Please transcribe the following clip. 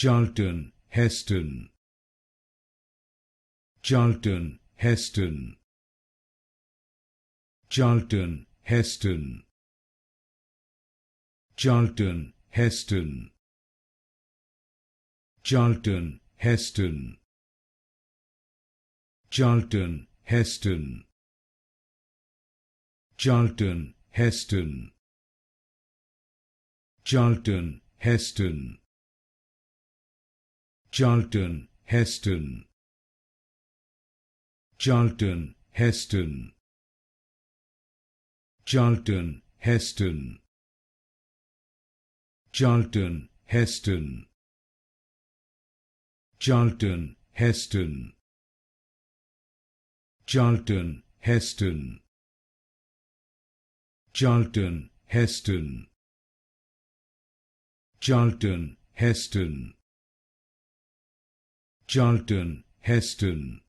Charlton Heston, Charlton Heston, Charlton Heston, Charlton Heston, Charlton Heston, Charlton Heston, Charlton Heston, Charlton Heston, Charlton Heston, Charlton Heston, Charlton Heston, Charlton Heston, Charlton Heston, Charlton Heston, Charlton Heston, Charlton Heston, Charlton Heston,